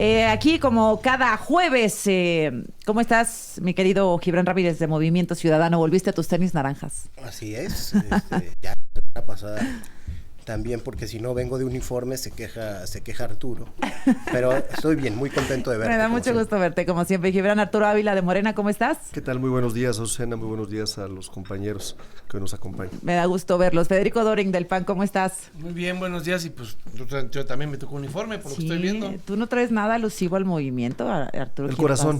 Aquí como cada jueves, ¿cómo estás, mi querido Gibran Ramírez de Movimiento Ciudadano? ¿Volviste a tus tenis naranjas? Así es, ya la semana pasada también, porque si no vengo de uniforme se queja Arturo, pero estoy bien, muy contento de verte. Me da mucho gusto verte, como siempre. Gibran Arturo Ávila de Morena, ¿cómo estás? ¿Qué tal? Muy buenos días, Azucena, muy buenos días a los compañeros que nos acompañan. Me da gusto verlos. Federico Doring del PAN, ¿cómo estás? Muy bien, buenos días, y pues yo también me tocó uniforme, por lo que estoy viendo. Tú no traes nada alusivo al movimiento, Arturo. El corazón,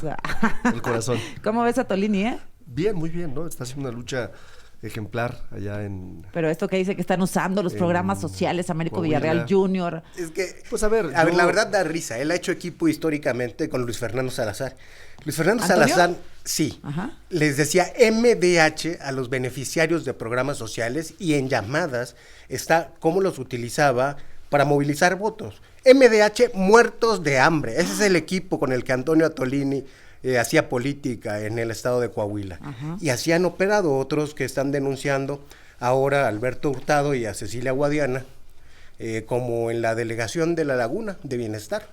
el corazón. ¿Cómo ves a Tolini, Bien, muy bien, ¿no? Está haciendo una lucha ejemplar allá en... Pero esto que dice que están usando los programas sociales, Américo Coahuila. Villarreal Jr. Es que, pues a ver, la verdad da risa, él ha hecho equipo históricamente con Luis Fernando Salazar. Luis Fernando ¿Antonio? Salazar, sí, Ajá. les decía MDH a los beneficiarios de programas sociales y en llamadas está cómo los utilizaba para movilizar votos. MDH muertos de hambre, ese es el equipo con el que Antonio Atolini hacía política en el estado de Coahuila. Ajá. Y así han operado otros que están denunciando ahora a Alberto Hurtado y a Cecilia Guadiana, como en la delegación de La Laguna de Bienestar,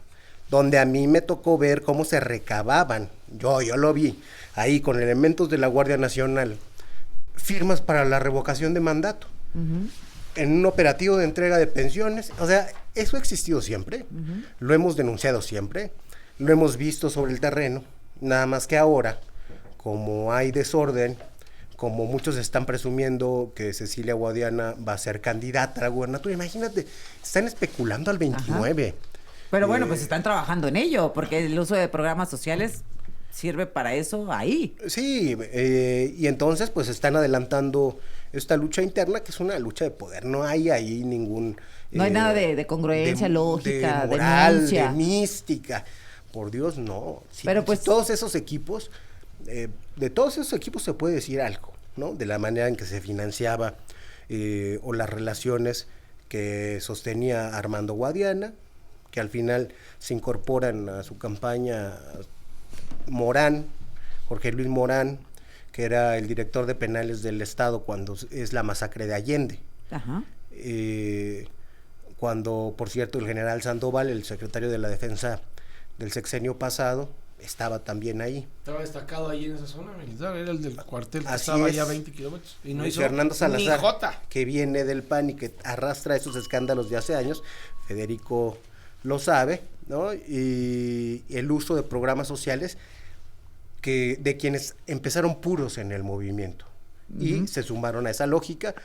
donde a mí me tocó ver cómo se recababan, yo lo vi, ahí con elementos de la Guardia Nacional, firmas para la revocación de mandato, en un operativo de entrega de pensiones. O sea, eso ha existido siempre, lo hemos denunciado siempre, lo hemos visto sobre el terreno. Nada más que ahora, como hay desorden, como muchos están presumiendo que Cecilia Guadiana va a ser candidata a la gubernatura, imagínate, están especulando al 29. Ajá. Pero bueno, pues están trabajando en ello, porque el uso de programas sociales sirve para eso ahí. Sí, y entonces pues están adelantando esta lucha interna, que es una lucha de poder, no hay ahí ningún... No hay nada de congruencia, lógica, de moral, denuncia. de mística. Por Dios, no. Pero pues todos esos equipos, de todos esos equipos se puede decir algo, ¿no? De la manera en que se financiaba o las relaciones que sostenía Armando Guadiana, que al final se incorporan a su campaña Morán, Jorge Luis Morán, que era el director de penales del estado cuando es la masacre de Allende. Ajá. Cuando, por cierto, el general Sandoval, el secretario de la Defensa del sexenio pasado, estaba también ahí. Estaba destacado ahí en esa zona militar, era el del cuartel que Así estaba es. allá a 20 kilómetros. Y no Luis hizo Fernando Salazar, ni jota. que viene del PAN y que arrastra esos escándalos de hace años, Federico lo sabe, ¿no? Y el uso de programas sociales de quienes empezaron puros en el movimiento y se sumaron a esa lógica,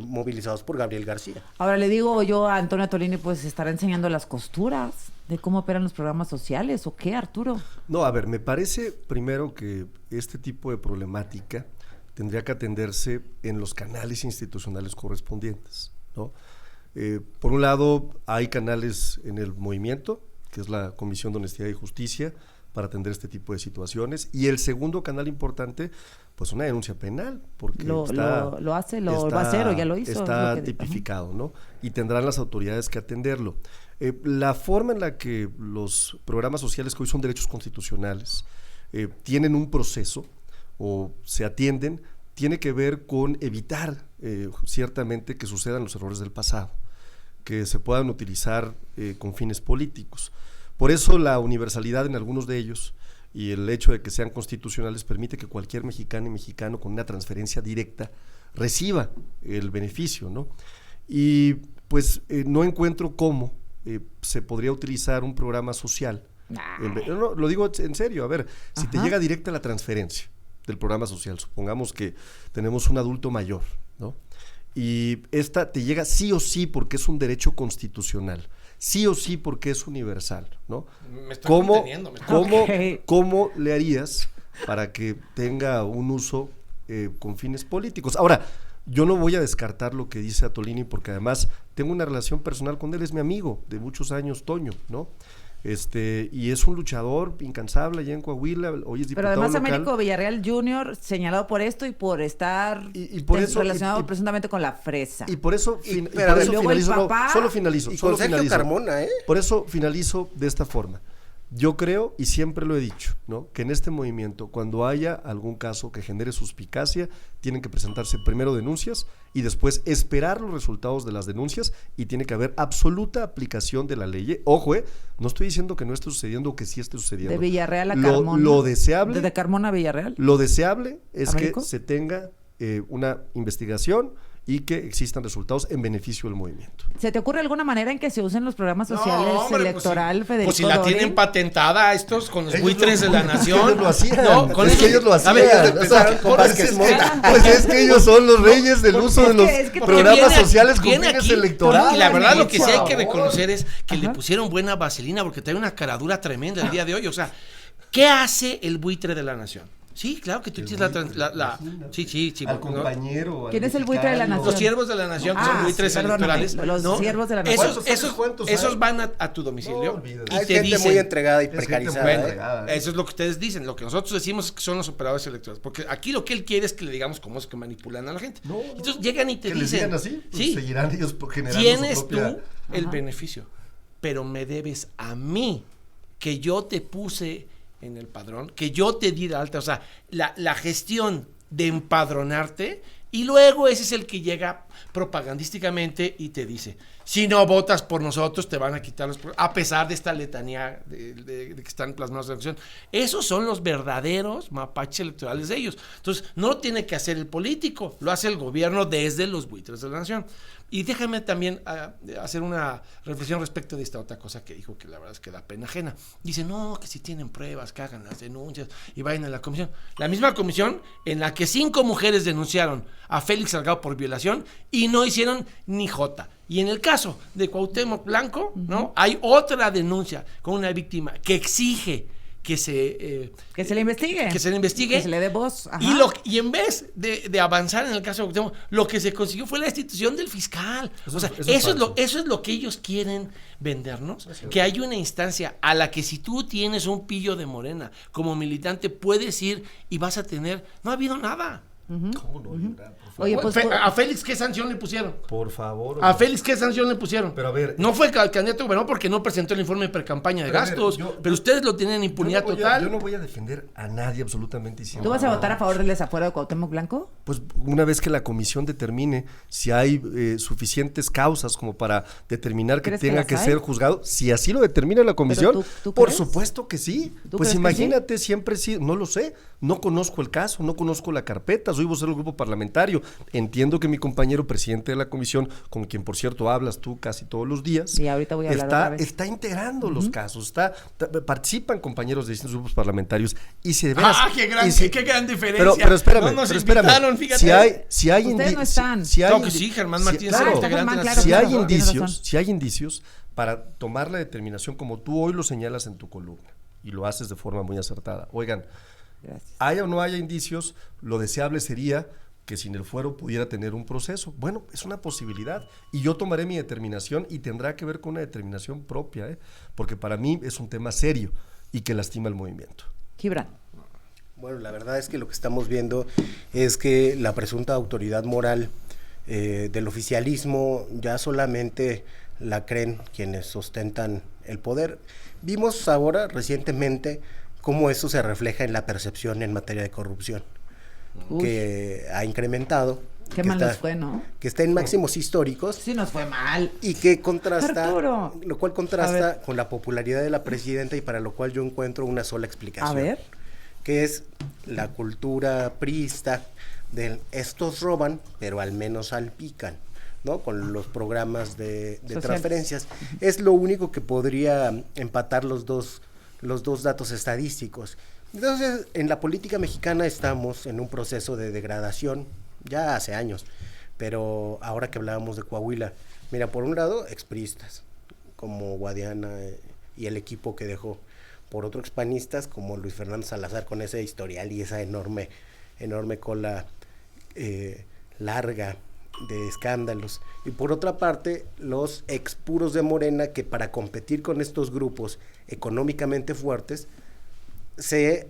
movilizados por Gabriel García. Ahora le digo yo a Antonio Atolini, pues estará enseñando las costuras de cómo operan los programas sociales, ¿o qué, Arturo? No, a ver, me parece primero que este tipo de problemática tendría que atenderse en los canales institucionales correspondientes, ¿no? Por un lado, hay canales en el movimiento, que es la Comisión de Honestidad y Justicia, para atender este tipo de situaciones, y el segundo canal importante, pues una denuncia penal, porque lo va a hacer o ya lo hizo. Está tipificado, ¿no? Y tendrán las autoridades que atenderlo. La forma en la que los programas sociales, que hoy son derechos constitucionales, tienen un proceso o se atienden, tiene que ver con evitar ciertamente que sucedan los errores del pasado, que se puedan utilizar con fines políticos. Por eso la universalidad en algunos de ellos y el hecho de que sean constitucionales permite que cualquier mexicana y mexicano con una transferencia directa reciba el beneficio, ¿no? Y pues no encuentro cómo se podría utilizar un programa social. No, lo digo en serio, a ver, si te llega directa la transferencia del programa social, supongamos que tenemos un adulto mayor, ¿no? Y esta te llega sí o sí porque es un derecho constitucional, sí o sí porque es universal, ¿no? Me estoy conteniendo. ¿Cómo le harías para que tenga un uso con fines políticos? Ahora, yo no voy a descartar lo que dice Atolini porque además tengo una relación personal con él, es mi amigo de muchos años, Toño, ¿no? Y es un luchador incansable allá en Coahuila, hoy es diputado Pero además local. Américo Villarreal Jr. señalado por esto y por estar relacionado presuntamente con la fresa. Y por eso, luego finalizo, el papá, solo finalizo. Y con Sergio Carmona, Por eso finalizo de esta forma. Yo creo, y siempre lo he dicho, ¿no?, que en este movimiento, cuando haya algún caso que genere suspicacia, tienen que presentarse primero denuncias y después esperar los resultados de las denuncias, y tiene que haber absoluta aplicación de la ley. Ojo, no estoy diciendo que no esté sucediendo o que sí esté sucediendo. De Villarreal a Carmona. Lo deseable. ¿De Carmona a Villarreal? Lo deseable es ¿Américo? que se tenga una investigación y que existan resultados en beneficio del movimiento. ¿Se te ocurre alguna manera en que se usen los programas sociales hombre, electoral, Federico Pues si la Dorin? tienen patentada estos con los Ellos buitres de la nación. Ellos lo hacían. No, con Es que eso- ellos lo hacían. A ver, O sea, empezaron con pues Vázquez es Mota. pues es que ellos son los reyes del uso de los es que programas viene- sociales con viene fines aquí, electorales. Y la verdad lo que sí hay que Por reconocer es que le Ajá. pusieron buena vaselina porque trae una caradura tremenda el día de hoy. O sea, ¿qué hace el buitre de la nación? Sí, claro que tú tienes sí, Al ¿no? compañero. ¿Quién es el buitre de la nación? Los siervos de la nación, que son Ah, buitres sí, perdóname, electorales. los ¿no? siervos de la nación. Esos van a tu domicilio No, olvídate. y Hay te gente dicen. muy entregada y Es gente precarizada. muy ¿eh? entregada. Eso es lo que ustedes dicen. Lo que nosotros decimos es que son los operadores electorales. Porque aquí lo que él quiere es que le digamos cómo es que manipulan a la gente. No, Entonces llegan y te que les dicen. digan así, pues sí, seguirán ellos generando tienes su propia... tú el beneficio, pero me debes a mí, que yo te puse en el padrón, que yo te di de alta. O sea, la gestión de empadronarte, y luego ese es el que llega propagandísticamente y te dice, si no votas por nosotros te van a quitar a pesar de esta letanía de que están plasmados en la acción. Esos son los verdaderos mapaches electorales de ellos. Entonces, no lo tiene que hacer el político, lo hace el gobierno desde los buitres de la nación. Y déjame también hacer una reflexión respecto de esta otra cosa que dijo, que la verdad es que da pena ajena. Dice, no, que si tienen pruebas, que hagan las denuncias y vayan a la comisión. La misma comisión en la que 5 mujeres denunciaron a Félix Salgado por violación y no hicieron ni jota. Y en el caso de Cuauhtémoc Blanco, ¿no? Hay otra denuncia con una víctima que exige que se le investigue. Que se le investigue. Que se le dé voz. Ajá. Y en vez de avanzar en el caso de Cuauhtémoc, lo que se consiguió fue la destitución del fiscal. Eso O sea, es eso falso. es lo que ellos quieren vendernos, que hay una instancia a la que si tú tienes un pillo de Morena como militante puedes ir y vas a tener. No ha habido nada. ¿Cómo no, Yura? Por favor. Oye, pues, A Félix, ¿qué sanción le pusieron? Por favor. A hombre. Félix, ¿qué sanción le pusieron? Pero a ver, no fue candidato a gobernador porque no presentó el informe de precampaña de Pero a ver, gastos, pero ustedes lo tienen en impunidad total. Yo no voy a defender a nadie absolutamente. ¿Tú vas a votar a favor del desafuero de Cuauhtémoc Blanco? Pues una vez que la comisión determine si hay suficientes causas como para determinar que ¿Crees que tenga las que hay? ser juzgado, si así lo determina la comisión, ¿tú por crees? supuesto que sí. ¿Tú Pues crees que imagínate, siempre sí, no lo sé, no conozco el caso, no conozco la carpeta, soy vocero del grupo parlamentario. Entiendo que mi compañero presidente de la comisión, con quien por cierto hablas tú casi todos los días, Y ahorita voy a hablar otra vez. está integrando los casos, participan compañeros de distintos grupos parlamentarios y se de veras, qué gran diferencia. pero espérame, No nos pero espérame. invitaron, fíjate. Si hay Ustedes no están. Claro que sí, Germán Martínez claro, es integrante de la claro, si hay claro, tienes razón. si hay indicios para tomar la determinación como tú hoy lo señalas en tu columna y lo haces de forma muy acertada. Oigan, Gracias. haya o no haya indicios, lo deseable sería que sin el fuero pudiera tener un proceso. Bueno, es una posibilidad y yo tomaré mi determinación y tendrá que ver con una determinación propia, porque para mí es un tema serio y que lastima el movimiento. Gibran. Bueno, la verdad es que lo que estamos viendo es que la presunta autoridad moral del oficialismo ya solamente la creen quienes sostentan el poder. Vimos ahora recientemente cómo eso se refleja en la percepción en materia de corrupción, Uy, que ha incrementado. qué que mal está- nos fue, ¿no? Que está en máximos históricos. Sí nos fue mal. Y que contrasta, Arturo. lo cual A contrasta ver. con la popularidad de la presidenta y para lo cual yo encuentro una sola explicación. A ver. Que es la cultura priista de estos roban, pero al menos salpican, ¿no? Con los programas de Sociales. transferencias. Es lo único que podría empatar los dos datos estadísticos. Entonces, en la política mexicana estamos en un proceso de degradación, ya hace años, pero ahora que hablábamos de Coahuila, mira, por un lado, expriistas, como Guadiana y el equipo que dejó, por otro, expanistas, como Luis Fernando Salazar, con ese historial y esa enorme cola larga de escándalos, y por otra parte, los expuros de Morena, que para competir con estos grupos económicamente fuertes, se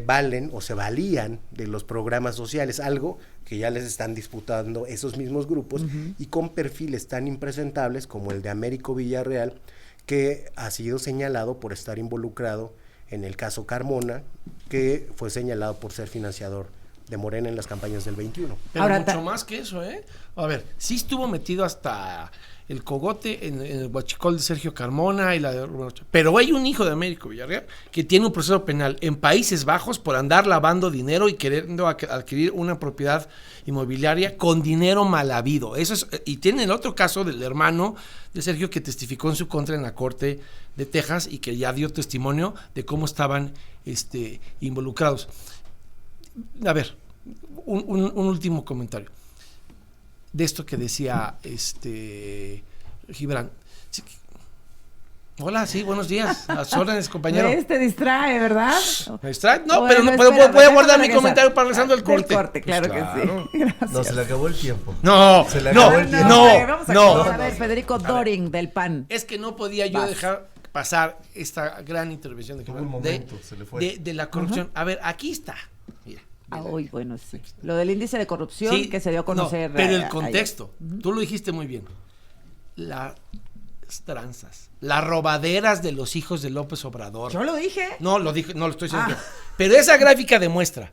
valen o se valían de los programas sociales, algo que ya les están disputando esos mismos grupos, y con perfiles tan impresentables como el de Américo Villarreal, que ha sido señalado por estar involucrado en el caso Carmona, que fue señalado por ser financiador de Morena en las campañas del 21. Pero Ahora, mucho más que eso, ¿eh? A ver, sí estuvo metido hasta el cogote en el huachicol de Sergio Carmona y la de Rubén Ochoa. Pero hay un hijo de Américo Villarreal que tiene un proceso penal en Países Bajos por andar lavando dinero y queriendo adquirir una propiedad inmobiliaria con dinero mal habido. Eso es, y tiene el otro caso del hermano de Sergio que testificó en su contra en la corte de Texas y que ya dio testimonio de cómo estaban involucrados. A ver, un último comentario de esto que decía Gibran. Sí. Hola, sí, buenos días. A las órdenes, compañero. Te distrae, ¿verdad? ¿Me distrae? No, Bueno, pero espera, voy a guardar mi regresar. comentario para regresando al corte. Del corte, claro, Pues que sí. Gracias. No, se le acabó el tiempo. No, Se le no, acabó el tiempo. Vamos a no. a ver, Federico Doring, del PAN. Es que no podía yo Vas. dejar pasar esta gran intervención de Tuvo Gibran un momento, se le fue. de la corrupción. A ver, aquí está. Mira. Uy, bueno, sí. Lo del índice de corrupción Sí, que se dio a conocer. no, pero el ayer. contexto, tú lo dijiste muy bien. Las tranzas, las robaderas de los hijos de López Obrador. Yo lo dije. No, lo dije, no lo estoy diciendo yo. Pero esa gráfica demuestra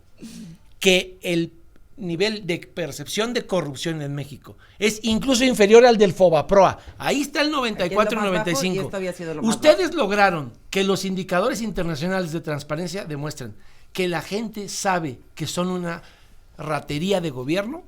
que el nivel de percepción de corrupción en México es incluso inferior al del Fobaproa. Ahí está el 94 y Aquí es lo más bajo, 95. y esto había sido lo más Ustedes lograron que los indicadores internacionales de transparencia demuestren que la gente sabe que son una ratería de gobierno,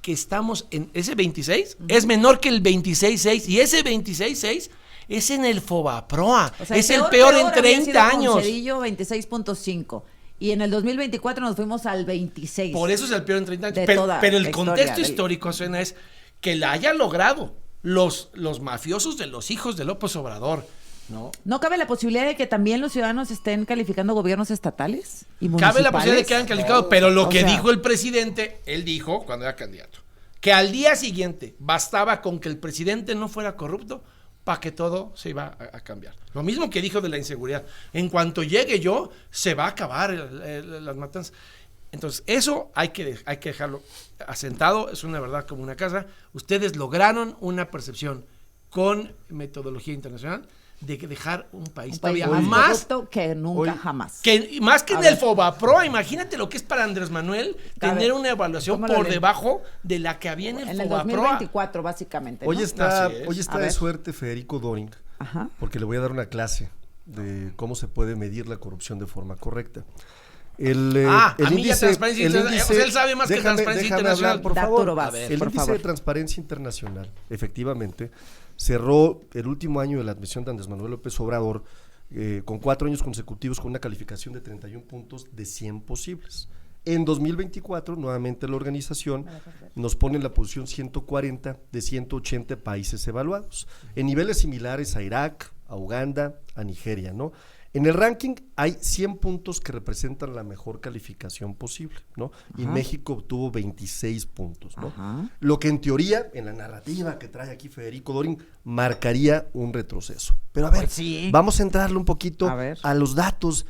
que estamos en ese 26, es menor que el 26.6 y ese 26.6 es en el Fobaproa, O sea, es el peor en había 30 sido años. con Cedillo 26.5 y en el 2024 nos fuimos al 26. Por eso es el peor en 30 años. De Pero, toda pero el la contexto historia del- histórico, Suena, es que la haya logrado los mafiosos de los hijos de López Obrador, ¿no? ¿No cabe la posibilidad de que también los ciudadanos estén calificando gobiernos estatales y municipales? Cabe la posibilidad de que hayan calificado, pero lo O que sea- dijo el presidente, él dijo cuando era candidato, que al día siguiente bastaba con que el presidente no fuera corrupto para que todo se iba a cambiar. Lo mismo que dijo de la inseguridad. En cuanto llegue yo, se va a acabar las matanzas. Entonces, eso hay que dejarlo asentado, es una verdad como una casa. Ustedes lograron una percepción con metodología internacional de que dejar un país, Un país todavía más más corrupto que nunca hoy- jamás. más que A en ver. el Fobaproa. Imagínate lo que es para Andrés Manuel A tener ver, una evaluación ¿cómo lo por leen? debajo de la que había en el En el Fobaproa. 2024, básicamente, ¿no? Hoy está, Así es. hoy está A de ver. suerte Federico Doring, Ajá. porque le voy a dar una clase de cómo se puede medir la corrupción de forma correcta. El A mí ya Transparencia el Internacional, o sea, él sabe más que déjame Transparencia hablar, Internacional. por Arturo favor. Vaz, A ver, El por índice favor. de Transparencia Internacional, efectivamente, cerró el último año de la administración de Andrés Manuel López Obrador con 4 años consecutivos con una calificación de 31 puntos de 100 posibles. En 2024, nuevamente la organización nos pone en la posición 140 de 180 países evaluados, en niveles similares a Irak, a Uganda, a Nigeria, ¿no? En el ranking hay 100 puntos que representan la mejor calificación posible, ¿no? Y Ajá. México obtuvo 26 puntos, ¿no? Ajá. Lo que en teoría, en la narrativa que trae aquí Federico Doring, marcaría un retroceso. Pero a ver, Pues sí. vamos a entrarle un poquito A ver. a los datos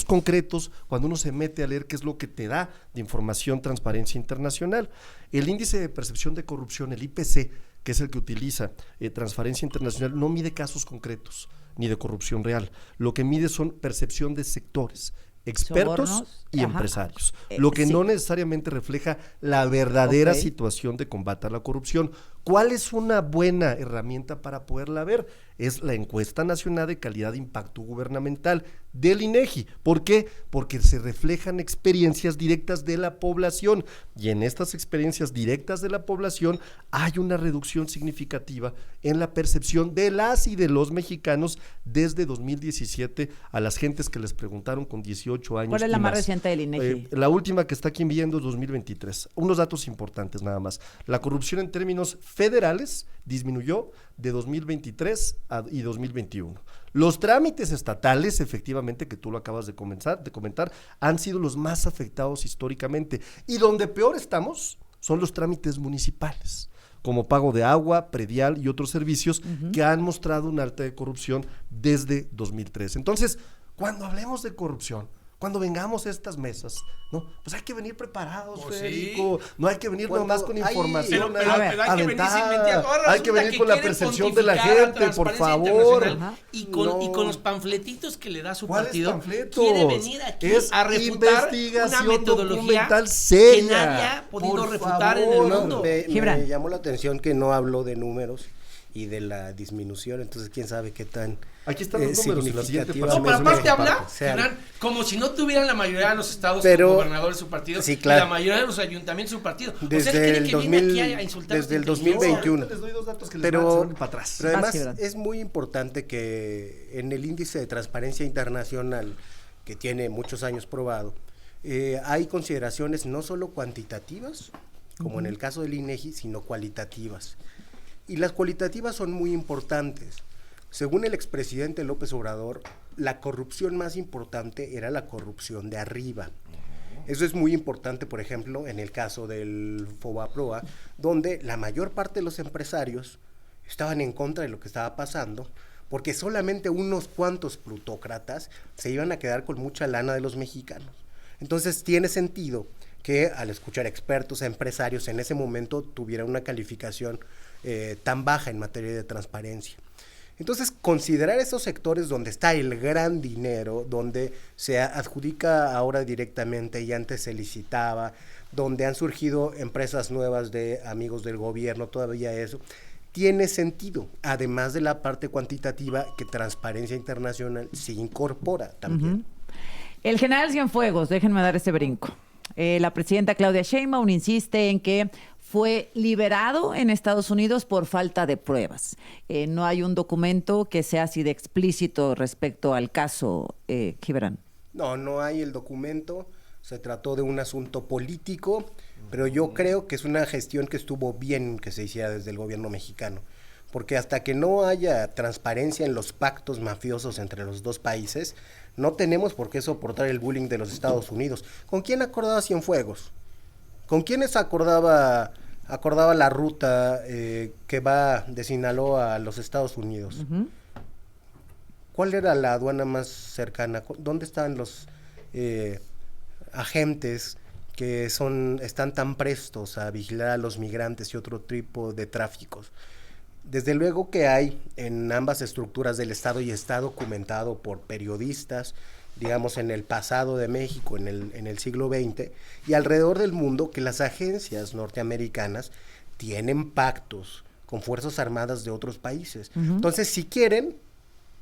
concretos cuando uno se mete a leer qué es lo que te da de información Transparencia Internacional. El índice de percepción de corrupción, el IPC, que es el que utiliza Transparencia Internacional, no mide casos concretos ni de corrupción real. Lo que mide son percepción de sectores, expertos Sobornos, y ajá. empresarios. Lo que sí. no necesariamente refleja la verdadera Ok. situación de combate a la corrupción. ¿Cuál es una buena herramienta para poderla ver? Es la encuesta nacional de calidad de impacto gubernamental del INEGI. ¿Por qué? Porque se reflejan experiencias directas de la población y en estas experiencias directas de la población hay una reducción significativa en la percepción de las y de los mexicanos desde 2017 a las gentes que les preguntaron con 18 años. ¿Cuál es y la más reciente del INEGI? La última que está aquí viendo es 2023. Unos datos importantes nada más. La corrupción en términos federales disminuyó de 2023 y 2021. Los trámites estatales, efectivamente, que tú lo acabas de comentar, han sido los más afectados históricamente. Y donde peor estamos son los trámites municipales, como pago de agua, predial y otros servicios que han mostrado una alta de corrupción desde 2003. Entonces, cuando hablemos de corrupción, Cuando vengamos a estas mesas, ¿no? Pues hay que venir preparados, Pues Federico. sí. No hay que venir Cuando nomás con hay- información. Pero hay que venir aventada. inventando. Ahora Hay que resulta venir con la quieren percepción de la pontificar a gente, por Transparencia favor. Internacional. Ajá. Y No. con los panfletitos que le da su ¿Cuáles partido, panfletos? quiere venir aquí Es a refutar una investigación metodología documental seria. que nadie ha podido Por refutar en el favor. mundo. Me Gibran. llamó la atención que no habló de números y de la disminución, entonces quién sabe qué tan Aquí están los números en la siguiente significativa No, pero es aparte una habla, parte. Sea, Gibran, como si no tuvieran la mayoría de los estados Pero- como gobernadores de su partido sí, claro. y la mayoría de los ayuntamientos de su partido. O sea, Desde él cree el que 2000, viene aquí a insultar desde el a los inteligencia. 2021. Les doy dos datos que les Pero, van a hacer para atrás. pero además Gibran. es muy importante que en el índice de transparencia internacional, que tiene muchos años probado, hay consideraciones no solo cuantitativas, como en el caso del INEGI, sino cualitativas. Y las cualitativas son muy importantes. Según el expresidente López Obrador, la corrupción más importante era la corrupción de arriba. Eso es muy importante, por ejemplo, en el caso del Fobaproa, donde la mayor parte de los empresarios estaban en contra de lo que estaba pasando, porque solamente unos cuantos plutócratas se iban a quedar con mucha lana de los mexicanos. Entonces tiene sentido que al escuchar expertos, empresarios, en ese momento tuviera una calificación tan baja en materia de transparencia. Entonces, considerar esos sectores donde está el gran dinero, donde se adjudica ahora directamente y antes se licitaba, donde han surgido empresas nuevas de amigos del gobierno, todavía eso, tiene sentido, además de la parte cuantitativa que Transparencia Internacional se incorpora también. El general Cienfuegos, déjenme dar ese brinco. La presidenta Claudia Sheinbaum insiste en que fue liberado en Estados Unidos por falta de pruebas. No hay un documento que sea así de explícito respecto al caso, Gibran. No hay el documento, se trató de un asunto político, pero yo creo que es una gestión que estuvo bien que se hiciera desde el gobierno mexicano, porque hasta que no haya transparencia en los pactos mafiosos entre los dos países, no tenemos por qué soportar el bullying de los Estados Unidos. ¿Con quién acordaba Cienfuegos? ¿Con quiénes acordaba la ruta que va de Sinaloa a los Estados Unidos? Ujú. ¿Cuál era la aduana más cercana? ¿Dónde están los agentes que están tan prestos a vigilar a los migrantes y otro tipo de tráficos? Desde luego que hay en ambas estructuras del Estado y está documentado por periodistas, digamos en el pasado de México, en el siglo XX, y alrededor del mundo, que las agencias norteamericanas tienen pactos con fuerzas armadas de otros países. Entonces, si quieren,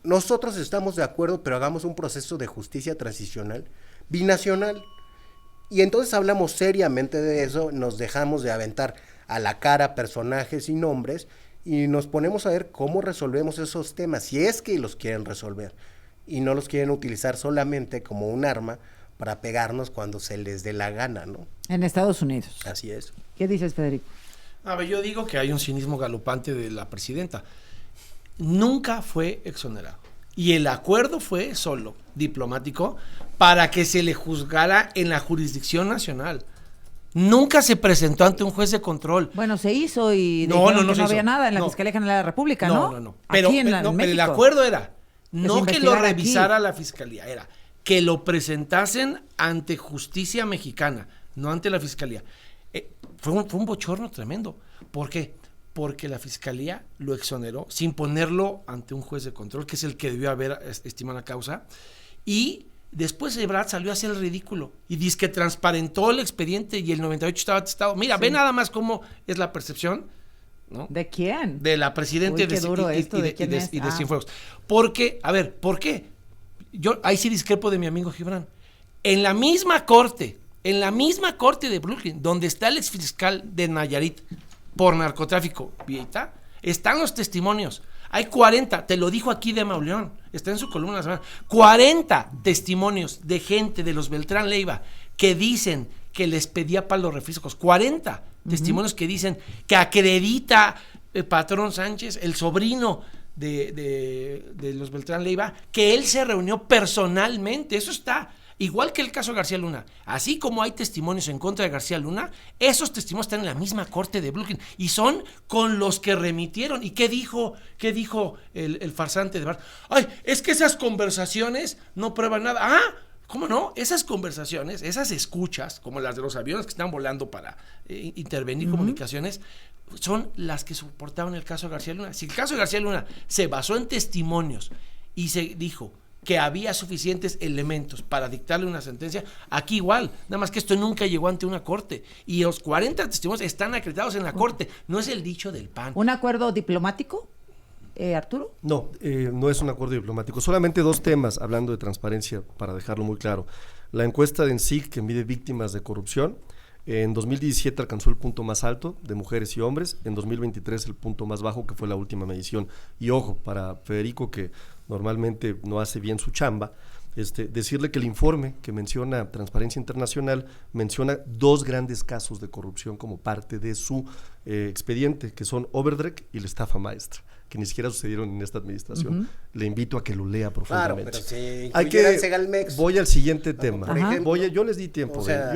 nosotros estamos de acuerdo, pero hagamos un proceso de justicia transicional binacional. Y entonces hablamos seriamente de eso, nos dejamos de aventar a la cara personajes y nombres, y nos ponemos a ver cómo resolvemos esos temas, si es que los quieren resolver, y no los quieren utilizar solamente como un arma para pegarnos cuando se les dé la gana, ¿no? En Estados Unidos. Así es. ¿Qué dices, Federico? A ver, yo digo que hay un cinismo galopante de la presidenta. Nunca fue exonerado. Y el acuerdo fue solo diplomático para que se le juzgara en la jurisdicción nacional. Nunca se presentó ante un juez de control. Bueno, se hizo y No, dijeron no, no que se no hizo. había nada en la No. Fiscalía General de la República, ¿no? No. Pero, Aquí en no, en pero el México. acuerdo era no que lo investigara aquí. revisara la fiscalía, era que lo presentasen ante justicia mexicana, no ante la fiscalía. Fue un bochorno tremendo. ¿Por qué? Porque la fiscalía lo exoneró sin ponerlo ante un juez de control, que es el que debió haber estimado la causa, y después Ebrard salió a hacer el ridículo y dice que transparentó el expediente y el 98 estaba atestado. Mira, ve nada más cómo es la percepción, ¿no? ¿De quién? De la presidenta Uy, qué duro esto, ¿de quién es? y de Ah. Cienfuegos. Porque, a ver, ¿por qué? Yo ahí sí discrepo de mi amigo Gibran. En la misma corte de Brooklyn, donde está el exfiscal de Nayarit por narcotráfico, Vieita, están los testimonios. Hay 40, te lo dijo aquí de Mauleón, está en su columna la semana, 40 testimonios de gente de los Beltrán Leiva que dicen que les pedía para los refrescos. 40 testimonios que dicen que acredita el patrón Sánchez, el sobrino de los Beltrán Leiva, que él se reunió personalmente. Eso está. Igual que el caso de García Luna, así como hay testimonios en contra de García Luna, esos testimonios están en la misma corte de Brooklyn y son con los que remitieron. ¿Y qué dijo el farsante de Ebrard? Ay, es que esas conversaciones no prueban nada. ¿Cómo no? Esas conversaciones, esas escuchas, como las de los aviones que están volando para intervenir comunicaciones, son las que soportaban el caso de García Luna. Si el caso de García Luna se basó en testimonios y se dijo que había suficientes elementos para dictarle una sentencia, aquí igual, nada más que esto nunca llegó ante una corte. Y los 40 testimonios están acreditados en la corte, no es el dicho del PAN. ¿Un acuerdo diplomático, Arturo? No, no es un acuerdo diplomático. Solamente 2 temas, hablando de transparencia, para dejarlo muy claro. La encuesta de ENSIC, que mide víctimas de corrupción, en 2017 alcanzó el punto más alto de mujeres y hombres, en 2023 el punto más bajo, que fue la última medición. Y ojo, para Federico, que normalmente no hace bien su chamba, decirle que el informe que menciona Transparencia Internacional menciona 2 grandes casos de corrupción como parte de su expediente, que son Overdreck y la estafa maestra, que ni siquiera sucedieron en esta administración. Le invito a que lo lea profundamente. Claro, pero si incluyera Segalmex. Voy al siguiente tema. Por ejemplo, yo les di tiempo. O sea,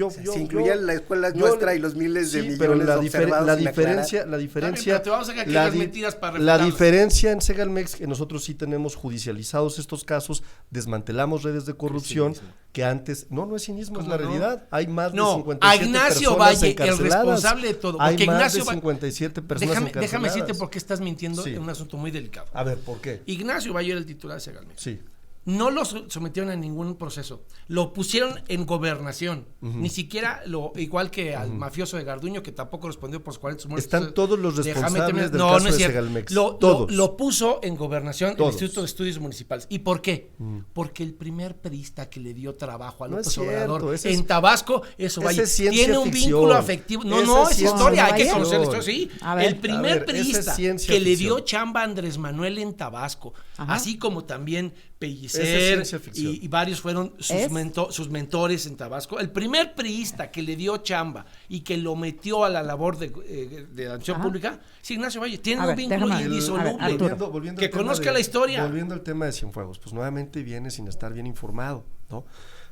si incluía la escuela nuestra y los miles de millones pero observados la sin aclarar. diferencia, te vamos a sacar las mentiras para la refutarlas. diferencia en Segalmex, que nosotros sí tenemos judicializados estos casos, desmantelamos redes de corrupción que antes, no es cinismo, es la realidad. Hay más de 57 a Ignacio personas Valle, encarceladas. el responsable de todo. Hay Porque más Ignacio de 57 personas encarceladas. Déjame decirte por qué estás mintiendo Sí. en un asunto muy delicado. A ver, ¿por qué? Ignacio Valle era el titular de Segalmex. Sí. No lo sometieron a ningún proceso. Lo pusieron en gobernación. Ni siquiera igual que al mafioso de Garduño, que tampoco respondió por sus 40 muertes. Están todos los responsables del no, caso no es de cierto. Segalmex. Todos. Lo puso en gobernación Todos. el Instituto de Estudios Municipales. ¿Y por qué? Porque el primer priista que le dio trabajo a No López es cierto, Obrador ese es- en Tabasco, eso ese vaya. es ciencia Tiene un ficción. vínculo afectivo. No, Ese no, es es ciencia historia. Hay que ficción. conocer la historia, sí. A ver. El primer A ver, esa priista es ciencia que le ficción. dio chamba a Andrés Manuel en Tabasco, Ajá. así como también Esa es Pellicer ciencia ficción. y varios fueron ¿Es? sus mentores en Tabasco. El primer priista que le dio chamba y que lo metió a la labor de la acción Ajá. pública, sí, Ignacio Valle, tiene A un ver, vínculo déjame- indisoluble. a ver, Arturo. Volviendo Que al tema conozca la historia. Volviendo al tema de Cienfuegos, pues nuevamente viene sin estar bien informado, ¿no?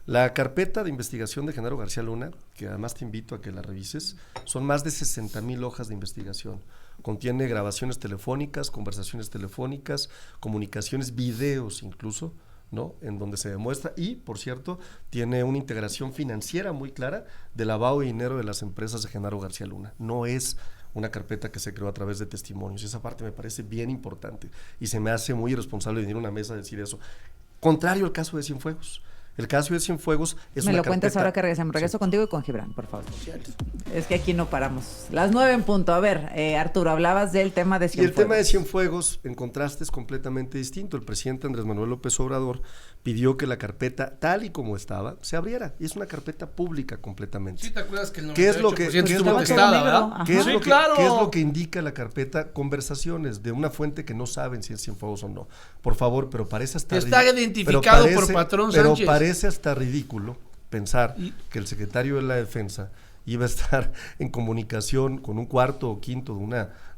La carpeta de investigación de Genaro García Luna, que además te invito a que la revises, son más de 60,000 hojas de investigación. Contiene grabaciones telefónicas, conversaciones telefónicas, comunicaciones, videos incluso, ¿no? En donde se demuestra, y por cierto, tiene una integración financiera muy clara de lavado de dinero de las empresas de Genaro García Luna. No es una carpeta que se creó a través de testimonios. Esa parte me parece bien importante y se me hace muy irresponsable venir a una mesa a decir eso. Contrario al caso de Cienfuegos. El caso de Cienfuegos es Me una lo cuentas carpeta- ahora que regresemos. Regreso Sí. contigo y con Gibran, por favor. Es que aquí no paramos. Las 9 en punto. A ver, Arturo, hablabas del tema de Y el Cienfuegos. tema de Cienfuegos, en contraste, es completamente distinto. El presidente Andrés Manuel López Obrador pidió que la carpeta, tal y como estaba, se abriera. Y es una carpeta pública completamente. ¿Sí te acuerdas que el 98% ¿Qué es lo que- estuvo todo testada, negro? ¿verdad? Ajá. ¿Qué es, Sí, lo que, claro. qué es lo que indica la carpeta? Conversaciones de una fuente que no saben si es Cienfuegos o no. Por favor, pero parece hasta Está ridículo. identificado por Patrón Sánchez. Pero parece hasta ridículo pensar que el secretario de la Defensa iba a estar en comunicación con un cuarto o quinto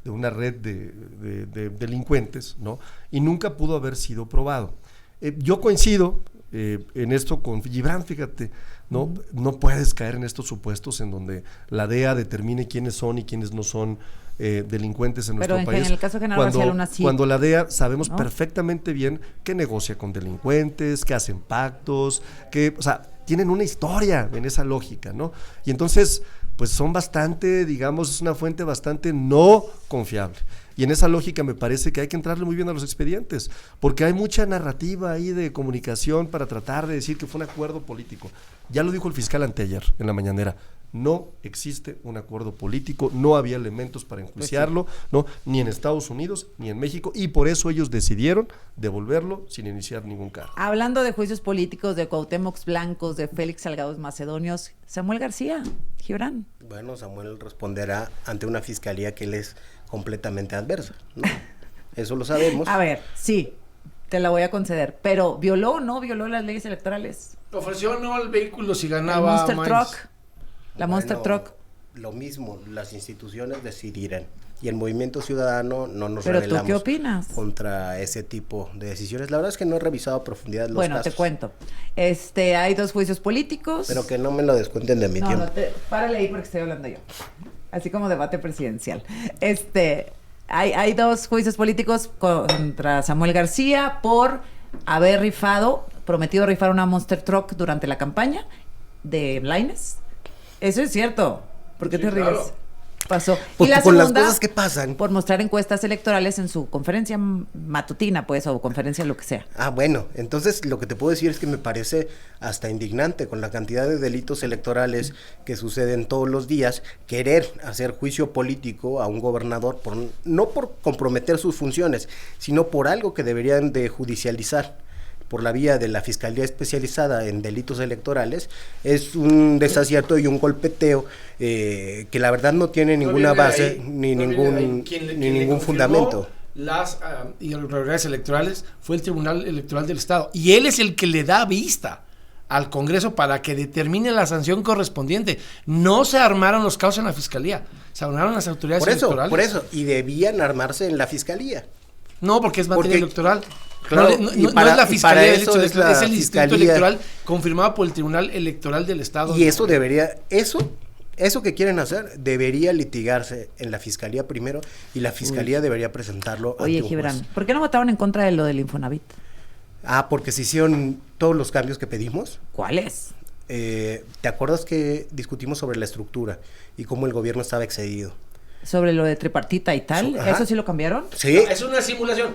de una red de delincuentes, ¿no? Y nunca pudo haber sido probado. Yo coincido en esto con Gibran, fíjate, no puedes caer en estos supuestos en donde la DEA determine quiénes son y quiénes no son delincuentes en Pero nuestro país. en el caso de Genaro García Luna, sí. Cuando la DEA sabemos ¿No? perfectamente bien que negocia con delincuentes, que hacen pactos, o sea, tienen una historia en esa lógica, ¿no? Y entonces, pues son bastante, digamos, es una fuente bastante no confiable. Y en esa lógica me parece que hay que entrarle muy bien a los expedientes, porque hay mucha narrativa ahí de comunicación para tratar de decir que fue un acuerdo político. Ya lo dijo el fiscal anteayer en la mañanera. No existe un acuerdo político, no había elementos para enjuiciarlo, ¿no? Ni en Estados Unidos ni en México, y por eso ellos decidieron devolverlo sin iniciar ningún cargo. Hablando de juicios políticos, de Cuauhtémoc Blancos, de Félix Salgados Macedonios, Samuel García, Gibran. Bueno, Samuel responderá ante una fiscalía que él es completamente adversa, ¿no? Eso lo sabemos. A ver, sí, te la voy a conceder, pero ¿violó o no violó las leyes electorales? Ofreció no al vehículo si El ganaba Monster más. Truck, la Monster Bueno, Truck. Lo mismo, las instituciones decidirán. Y el Movimiento Ciudadano no nos Pero rebelamos ¿tú qué opinas? contra ese tipo de decisiones. La verdad es que no he revisado a profundidad los Bueno, casos. te cuento. Hay 2 juicios políticos. Pero que no me lo descuenten de mi No, tiempo. párale ahí porque estoy hablando yo. Así como debate presidencial. Hay 2 juicios políticos contra Samuel García por haber rifado prometido rifar una Monster Truck durante la campaña de Lainez. Eso es cierto. ¿Por qué te ríes? Claro. Pasó. Porque Y la con las segunda, cosas que pasan. por mostrar encuestas electorales en su conferencia matutina, pues, o conferencia, lo que sea. Ah, bueno, entonces lo que te puedo decir es que me parece hasta indignante con la cantidad de delitos electorales que suceden todos los días, querer hacer juicio político a un gobernador no por comprometer sus funciones, sino por algo que deberían de judicializar por la vía de la Fiscalía Especializada en Delitos Electorales, es un desacierto y un golpeteo que la verdad no tiene ninguna base ni ningún fundamento. Las irregularidades electorales fue el Tribunal Electoral del Estado, y él es el que le da vista al Congreso para que determine la sanción correspondiente. No se armaron los caos en la Fiscalía, se armaron las autoridades electorales. Por eso, y debían armarse en la Fiscalía. No, porque es materia electoral. Claro, no es la Fiscalía de Derechos Electorales, es el Instituto Fiscalía Electoral confirmado por el Tribunal Electoral del Estado. Y eso debería, eso que quieren hacer debería litigarse en la Fiscalía primero, y la Fiscalía debería presentarlo Oye, ante un Gibran, juez. ¿por qué no votaron en contra de lo del Infonavit? Ah, porque se hicieron todos los cambios que pedimos. ¿Cuáles? ¿Te acuerdas que discutimos sobre la estructura y cómo el gobierno estaba excedido? Sobre lo de tripartita y tal, Ajá. ¿eso sí lo cambiaron? Sí. Es una simulación.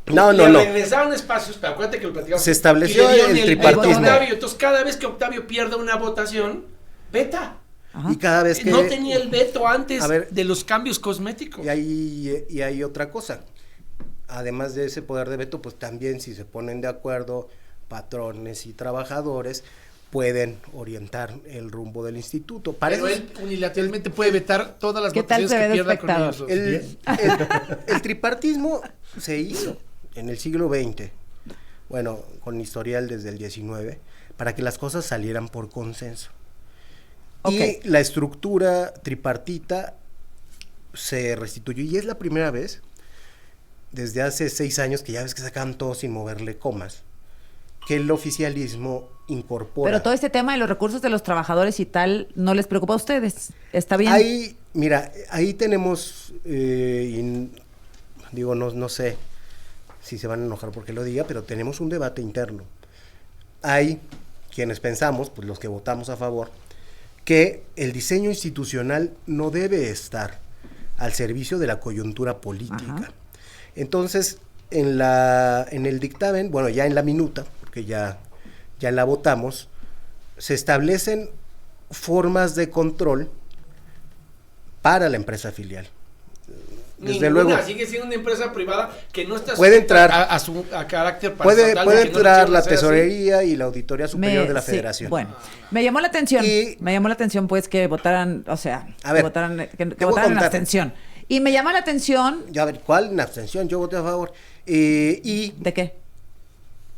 No. Regresaron espacios, pero acuérdate que lo platicamos. Se estableció y le dieron el tripartismo. Octavio. Entonces, cada vez que Octavio pierde una votación, veta. Ajá. Y cada vez que... No tenía el veto antes A ver, de los cambios cosméticos. Y hay otra cosa. Además de ese poder de veto, pues también si se ponen de acuerdo patrones y trabajadores, pueden orientar el rumbo del instituto. Pero él unilateralmente puede vetar todas las ¿Qué tal votaciones se ve que de pierda con espectador? ellos. El tripartismo se hizo en el siglo XX, bueno, con historial desde el XIX, para que las cosas salieran por consenso. Ok. Y la estructura tripartita se restituyó, y es la primera vez desde hace 6 años, que ya ves que sacan todo sin moverle comas, que el oficialismo incorpora. Pero todo este tema de los recursos de los trabajadores y tal, ¿no les preocupa a ustedes? ¿Está bien? Ahí, mira, ahí tenemos, digo, no sé si se van a enojar porque lo diga, pero tenemos un debate interno. Hay quienes pensamos, pues los que votamos a favor, que el diseño institucional no debe estar al servicio de la coyuntura política. Ajá. Entonces, en el dictamen, bueno, ya en la minuta, porque ya la votamos, se establecen formas de control para la empresa filial. Desde luego sigue siendo una empresa privada que no está puede entrar a carácter puede paraestatal, entrar no la hacer así. tesorería y la auditoría superior de la Sí, federación. bueno, me llamó la atención pues que votaran, o sea, A ver, que votaran te voy a en contar. abstención. Y me llama la atención, Ya, a ver, ¿cuál? En abstención, yo voté a favor. Y ¿de qué?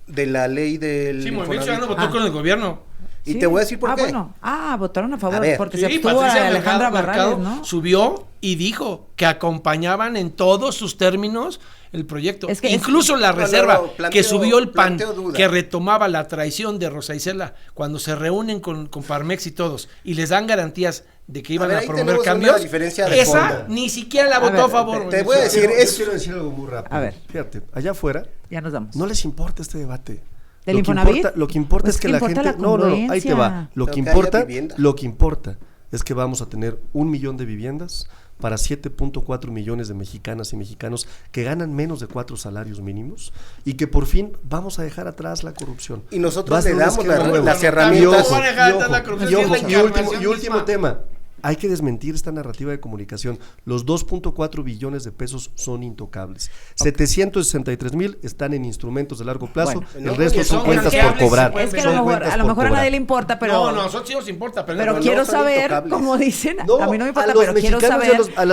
de la ley del Sí, Movimiento Infonavit. Ciudadano votó con el gobierno. Y Sí. te voy a decir por qué. Bueno, votaron a favor, A ver. porque se Sí, abstuvo Patricia a Alejandra Mercado Barrales, ¿no? subió y dijo que acompañaban en todos sus términos el proyecto. Es que Incluso la No, reserva planteo- que subió el PAN, planteo duda. que retomaba la traición de Rosa Isela cuando se reúnen con Parmex y todos y les dan garantías de que iban ver, a, ahí promover tenemos una cambios. diferencia de Esa fondo. ni siquiera la A votó ver, a favor. te voy a decir, Yo quiero decir algo muy rápido. A ver. Fíjate, allá afuera Ya nos vamos. no les importa este debate. ¿Del Lo que Infonavit? importa, lo que importa Pues es que que la importa gente... la No, ahí te va. congruencia. Lo Pero que que importa, haya vivienda. lo que importa es que vamos a tener 1 millón de viviendas para 7.4 millones de mexicanas y mexicanos que ganan menos de 4 salarios mínimos, y que por fin vamos a dejar atrás la corrupción. Y nosotros Va a ser le un damos esquema nuevo. las Y herramientas. ojo, ¿Cómo van a dejar y atrás la ojo, corrupción? y Si es la ojo, encarnación y último misma. tema. Hay que desmentir esta narrativa de comunicación. Los 2.4 billones de pesos son intocables. 763,000 están en instrumentos de largo plazo, Bueno, el no, resto porque son son cuentas por canjeables, cobrar. se Es que a Son lo mejor, cuentas a lo por mejor a cobrar. nadie le importa, pero... No, a nosotros sí nos importa, pero Pero no quiero son saber, intocables. como dicen, No, a mí no me importa, a los pero quiero mexicanos saber... y a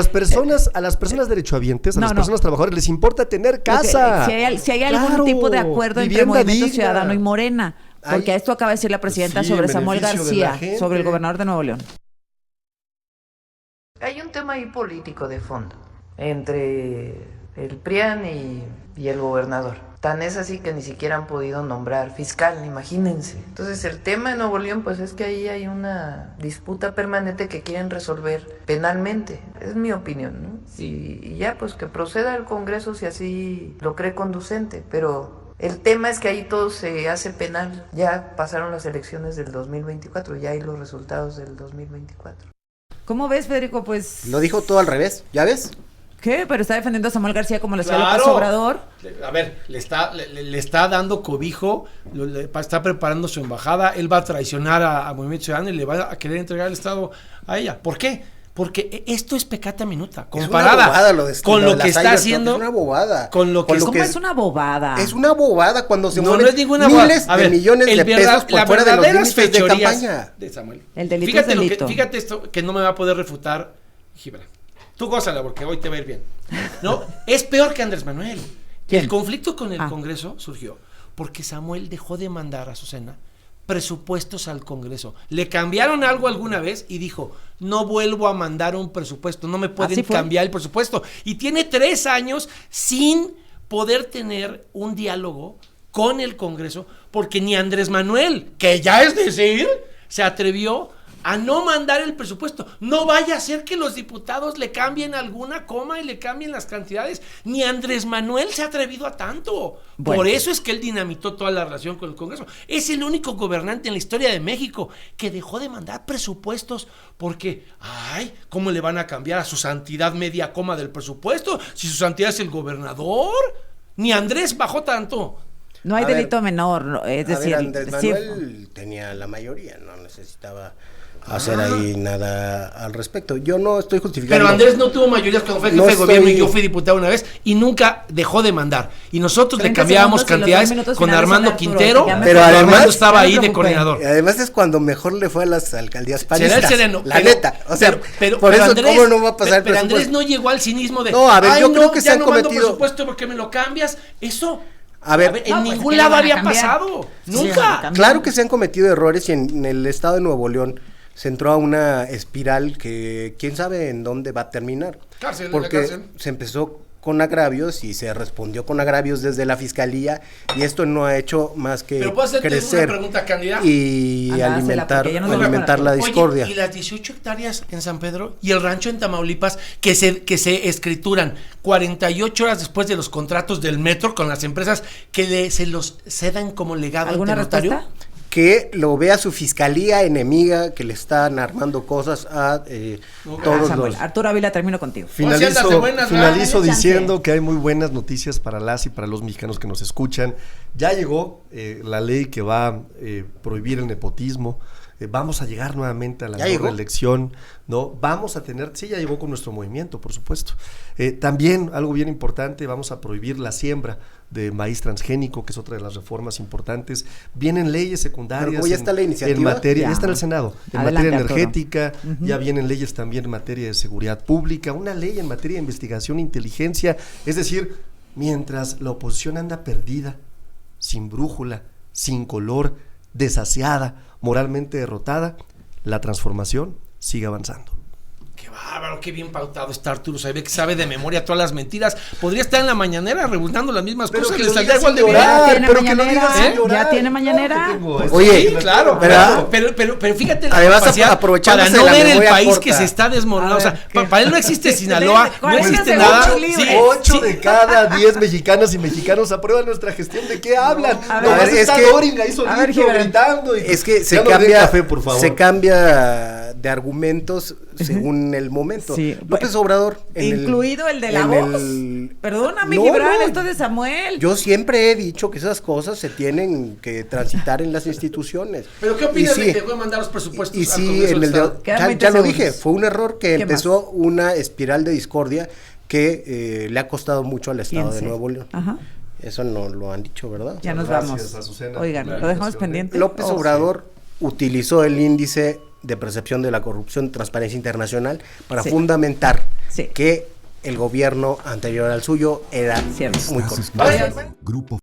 las personas derechohabientes, a No, las no. personas trabajadoras, les importa tener casa. Si hay algún Claro, tipo de acuerdo entre vivienda Movimiento digna. Ciudadano y Morena, porque Hay- esto acaba de decir la presidenta Sí, sobre en Samuel beneficio de la García, gente. sobre el gobernador de Nuevo León. Hay un tema ahí político de fondo entre el PRIAN y el gobernador. Tan es así que ni siquiera han podido nombrar fiscal, imagínense. Entonces el tema de Nuevo León pues es que ahí hay una disputa permanente que quieren resolver penalmente. Es mi opinión, ¿no? Y ya pues que proceda el Congreso si así lo cree conducente, pero El tema es que ahí todo se hace penal. Ya pasaron las elecciones del 2024, ya hay los resultados del 2024. ¿Cómo ves, Federico? Pues... Lo dijo todo al revés, ¿ya ves? ¿Qué? Pero está defendiendo a Samuel García como lo hacía Claro. López Obrador. A ver, le está dando cobijo, está preparando su embajada, él va a traicionar a Movimiento Ciudadano y le va a querer entregar el Estado a ella. ¿Por qué? Porque esto es pecata minuta, comparada es una bobada con lo que está Cybertruck, haciendo. Es una bobada. Con lo que ¿Cómo es una bobada? Es una bobada cuando se No, mueven no es ninguna bobada. miles A ver, de millones de pesos por fuera de los límites de fechorías campaña. de Samuel. El delito Fíjate es delito. fíjate esto que no me va a poder refutar Gibran. Tú gózala porque hoy te va a ir bien. No, es peor que Andrés Manuel. ¿Quién? El conflicto con el Ah. Congreso surgió porque Samuel dejó de mandar a Azucena presupuestos al Congreso. Le cambiaron algo alguna vez y dijo, no vuelvo a mandar un presupuesto, no me pueden ¿Así fue? cambiar el presupuesto. Y tiene 3 años sin poder tener un diálogo con el Congreso, porque ni Andrés Manuel, que ya es decir, se atrevió a no mandar el presupuesto. No vaya a ser que los diputados le cambien alguna coma y le cambien las cantidades. Ni Andrés Manuel se ha atrevido a tanto. Bueno. Por eso es que él dinamitó toda la relación con el Congreso. Es el único gobernante en la historia de México que dejó de mandar presupuestos porque, ay, ¿cómo le van a cambiar a su santidad media coma del presupuesto si su santidad es el gobernador? Ni Andrés bajó tanto. No hay A ver, delito menor, no, es A decir... ver, Andrés sí, Manuel tenía la mayoría, no necesitaba hacer ahí nada al respecto. Yo no estoy justificando. Pero Andrés no tuvo mayorías cuando fue jefe No de gobierno y estoy- yo fui diputado una vez y nunca dejó de mandar. Y nosotros le 30 cambiábamos segundos y los 2 cantidades minutos con finales Armando son de Arturo, Quintero, que ya me Pero cuando además- Armando estaba ya me ahí de preocupé. coordinador. Y además es cuando mejor le fue a las alcaldías Será panistas. el sereno. La neta. O sea, por pero eso, Andrés, ¿cómo no va a pasar el pero Andrés presupuesto? no llegó al cinismo de. No, a ver, "Ay, yo creo que se ya han no mando cometido- presupuesto porque me lo cambias. Eso. A ver, en No, pues, ningún ¿qué lado le van a había cambiar? pasado. Sí, Nunca. van a Claro que se han cometido errores y en el estado de Nuevo León se entró a una espiral que quién sabe en dónde va a terminar. Cárcel, en la Porque cárcel. se empezó con agravios y se respondió con agravios desde la fiscalía y esto no ha hecho más que Pero puedo hacerte crecer una pregunta, Cándida. y Ándasela, alimentar, porque ya nos vamos alimentar con la la- discordia. Oye, y las 18 hectáreas en San Pedro y el rancho en Tamaulipas que se escrituran 48 horas después de los contratos del metro con las empresas que se los cedan como legado ¿Alguna ante notario. respuesta? Que lo vea su fiscalía enemiga, que le están armando cosas a todos Samuel, los... Arturo Ávila, termino contigo. Pues si andas de buenas, Finalizo dale chance. diciendo que hay muy buenas noticias para las y para los mexicanos que nos escuchan. Ya llegó la ley que va a prohibir el nepotismo. Vamos a llegar nuevamente a la ¿Ya no llegó? reelección, ¿no? Vamos a tener, sí, ya llegó con nuestro movimiento, por supuesto. También, algo bien importante, vamos a prohibir la siembra de maíz transgénico, que es otra de las reformas importantes. Vienen leyes secundarias. Pero ¿cómo ya está la iniciativa? En materia, Ya. ya está en el Senado, en Adelante, materia Arturo. energética, ya vienen leyes también en materia de seguridad pública, una ley en materia de investigación e inteligencia. Es decir, mientras la oposición anda perdida, sin brújula, sin color, desasiada, moralmente derrotada, la transformación sigue avanzando. Qué bárbaro, qué bien pautado está Arturo. Se ve que sabe de memoria todas las mentiras. Podría estar en la mañanera rebundando las mismas Pero cosas. que Le lo saldría digas igual de sin bien. llorar, Ya tiene pero que lo mañanera, digas sin ¿eh? llorar. Ya tiene mañanera. Claro que tengo eso. Oye, Sí, claro, ¿verdad? pero fíjate la Además, capacidad aprovechándose para no de la ver el memoria país corta. que se está desmoronando. A O sea, ver, ¿qué? para él no existe Sinaloa, no 40 existe segundos nada. libres. Sí, 8 sí. de cada 10 mexicanas y mexicanos aprueban nuestra gestión. ¿De qué hablan? A Nomás ver, es está que- Dorin ahí solito a ver, Gibran. gritando. Y Es que ya se nos den cambia, café, por favor. se cambia de argumentos según el momento. Sí. López Obrador, Incluido el de la en voz. el- Perdóname, No, Gibran, no. esto de Samuel. Yo siempre he dicho que esas cosas se tienen que transitar en las instituciones. Pero ¿qué opinas Y de sí, que dejó de mandar los presupuestos Y al sí, Congreso en del el de, Estado? Quedan ya 20 lo segundos. dije, fue un error que ¿Qué empezó una espiral de discordia que le ha costado mucho al Estado ¿Quién de sé? Nuevo León. Ajá. Eso no lo han dicho, ¿verdad? Ya nos Gracias, vamos. Azucena, Oigan, por la lo dejamos invitación, ¿eh? pendiente. López Oh, Obrador utilizó el índice de percepción de la corrupción, Transparencia Internacional, para Sí. fundamentar Sí. que el gobierno anterior al suyo era Cierto. muy corrupto. Adiós. Grupo